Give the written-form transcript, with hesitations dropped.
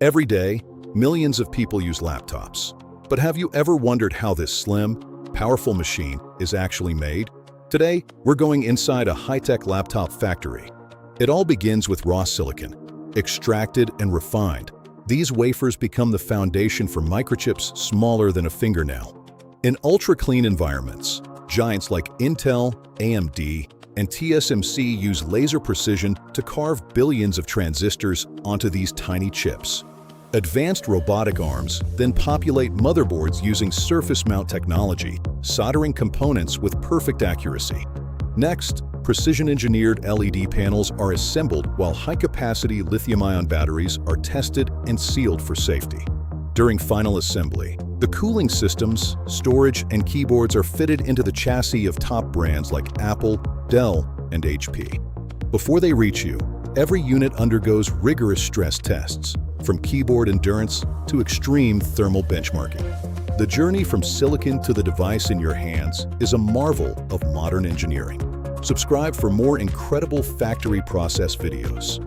Every day, millions of people use laptops. But have you ever wondered how this slim, powerful machine is actually made? Today, we're going inside a high-tech laptop factory. It all begins with raw silicon. Extracted and refined, these wafers become the foundation for microchips smaller than a fingernail. In ultra-clean environments, giants like Intel, AMD, and TSMC use laser precision to carve billions of transistors onto these tiny chips. Advanced robotic arms then populate motherboards using surface mount technology, soldering components with perfect accuracy. Next, precision-engineered LED panels are assembled while high-capacity lithium-ion batteries are tested and sealed for safety. During final assembly, the cooling systems, storage, and keyboards are fitted into the chassis of top brands like Apple, Dell, and HP. Before they reach you, every unit undergoes rigorous stress tests, from keyboard endurance to extreme thermal benchmarking. The journey from silicon to the device in your hands is a marvel of modern engineering. Subscribe for more incredible factory process videos.